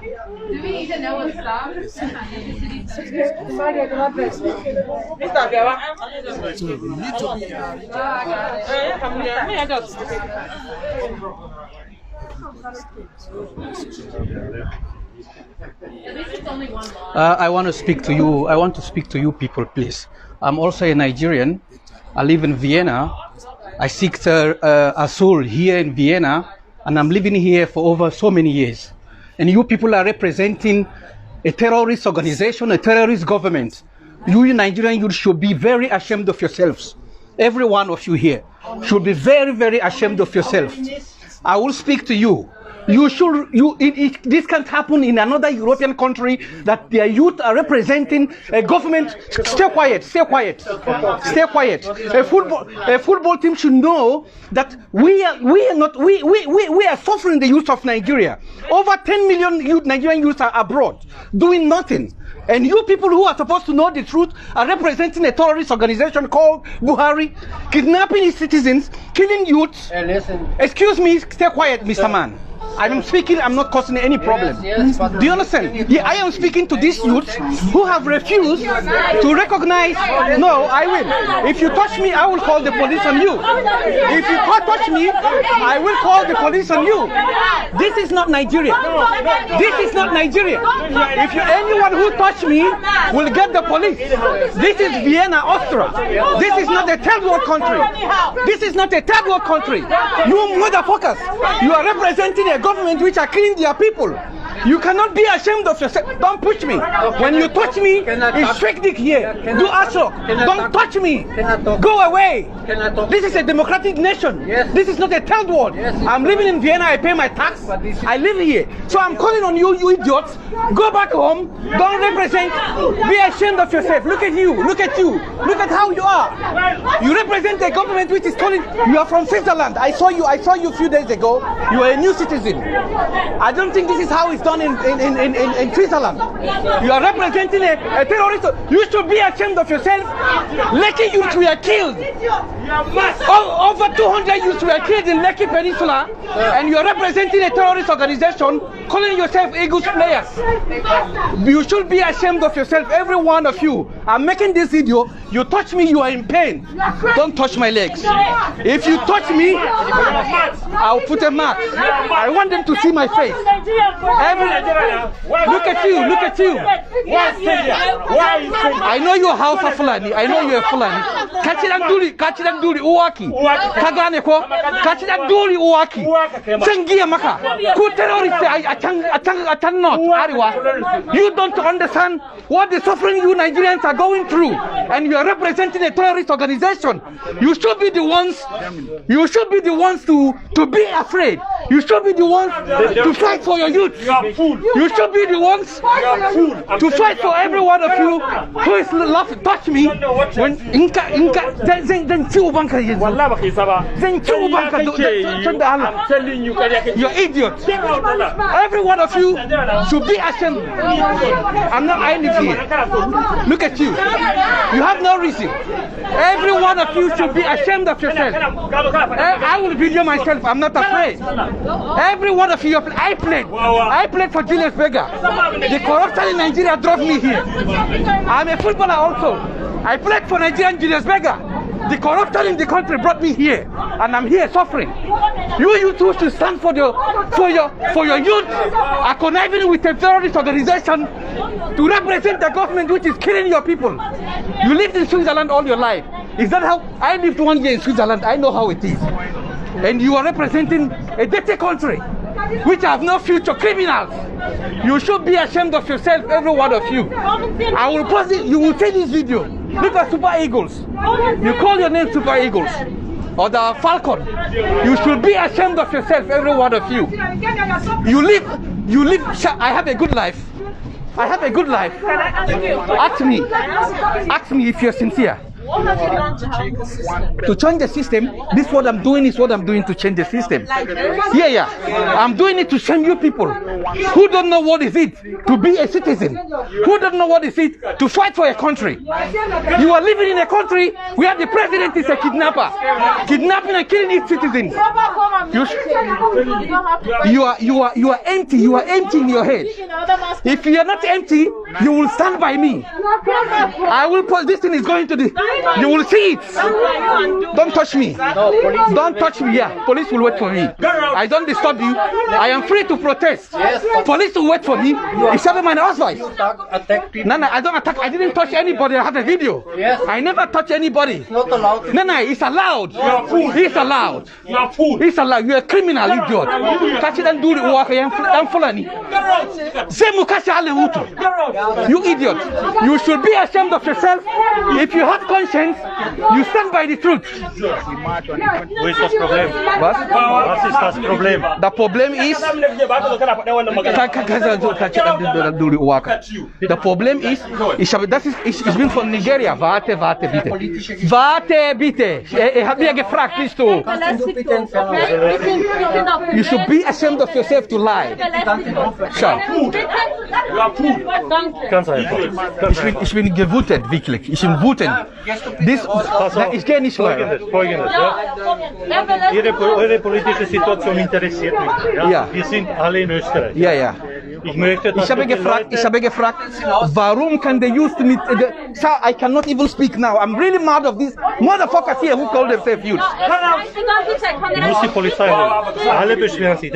Do we even know what stops? I want to speak to you. I want to speak to you people, please. I'm also a Nigerian. I live in Vienna. I seek asylum here in Vienna, and I'm living here for over so many years. And you people are representing a terrorist organization, a terrorist government. You Nigerian, you should be very ashamed of yourselves. Every one of you here should be very, very ashamed of yourself. I will speak to you. This can't happen in another European country that their youth are representing a government. Stay quiet, stay quiet, stay quiet. A football team should know that we are suffering the youth of Nigeria. Over 10 million Nigerian youth are abroad doing nothing. And you people who are supposed to know the truth are representing a terrorist organization called Buhari, kidnapping his citizens, killing youths. Excuse me, stay quiet, Mr. Man. I'm speaking, I'm not causing any problem. Do you understand? Yeah, I am speaking to these youths who have refused to recognize. No, I will. If you touch me, I will call the police on you. If you touch me, I will call the police on you. This is not Nigeria. This is not Nigeria. If anyone who touch me will get the police. This is Vienna, Austria. This is not a third world country. This is not a third world country. You motherfuckers, you are representing a government which are killing their people. You cannot be ashamed of yourself. Don't push me. When you touch me, it's fake dick here. Do ashok. Don't touch me. Go away. This is a democratic nation. This is not a third world. I'm living in Vienna. I pay my tax. I live here. So I'm calling on you, you idiots. Go back home. Don't represent. Be ashamed of yourself. Look at you. Look at you. Look at how you are. You represent a government which is calling. You are from Switzerland. I saw you a few days ago. You are a new citizen. I don't think this is how it's done in Switzerland. You are representing a terrorist. You should be ashamed of yourself. Lekki youths were killed. Over 200 youths were killed in Lekki Peninsula, and you are representing a terrorist organization calling yourself Eagles players. You should be ashamed of yourself, every one of you. I'm making this video. You touch me, you are in pain. Don't touch my legs. If you touch me, I'll put a mark. I want them to see my face. Look at you, look at you. I know you're House of Fulani. I know you're Fulani. Kachidan duli uwaki. Kagane ko. Kachidan duli uwaki. Sengia maka. Ku terrorist atang not ariwa. You don't understand what the suffering you Nigerians are going through, and you are representing a terrorist organization. You should be the ones. You should be the ones to be afraid. You should be the ones to fight for your youth. You should be the ones to fight for every one of you who is laughing. Touch me when then Chubanka is. Then Chubanka. I'm telling you, you're idiots. Every one of you should be ashamed. I live here. Look at you. You have no reason. Every one of you should be ashamed of yourself. I will video myself. I'm not afraid. Every one of you, I played for Julius Berger. The corruption in Nigeria drove me here. I'm a footballer also. I played for Nigerian Julius Berger. The corruption in the country brought me here, and I'm here suffering. You two should stand for your youth, are conniving with a terrorist organization to represent the government which is killing your people. You lived in Switzerland all your life. Is that how? I lived 1 year in Switzerland. I know how it is. And you are representing a dirty country which have no future, criminals. You should be ashamed of yourself, every one of you. I will post it. You will take this video. Look at Super Eagles. You call your name Super Eagles or the Falcon. You should be ashamed of yourself, every one of you. You live. I have a good life. I have a good life. Ask me if you're sincere. What have you done to help? To change the system, this is what I'm doing to change the system. Yeah. I'm doing it to shame you people who don't know what is it to be a citizen, who don't know what is it to fight for a country. You are living in a country where the president is a kidnapper, kidnapping and killing its citizens. You are empty. You are empty in your head. If you are not empty, you will stand by me. I will put this thing is going to the. You will see it. Don't touch me. Don't touch me. Yeah, police will wait for me. I don't disturb you. I am free to protest. Police will wait for me. It's not my advice. No, I don't attack. I didn't touch anybody. I have a video. I never touch anybody. Not allowed. No, it's allowed. It's allowed. It's allowed. You're a criminal, idiot. Catch it and do the work. I'm fulani. You idiot. You should be ashamed of yourself. If you have conscience, you stand by the truth. Wo ist das Problem? Was? Was ist das Problem? The problem is the problem is ich bin von Nigeria. Warte bitte. Warte bitte. Ich habe mir gefragt, bist du? You should be ashamed of yourself to lie. Schau. Ganz einfach. Ich bin gewutet, wirklich. Ich bin wütend. Ich gehe nicht mehr. Folgendes, ja. Eure politische Situation interessiert mich. Ja? Ja. Wir sind alle in Österreich. Ja. Ich möchte, dass Ich habe gefragt, warum kann der Youth mit... Sir, I cannot even speak now. I'm really mad of these motherfuckers here who call themselves youth. Ich muss die Polizei holen. Alle beschweren sich.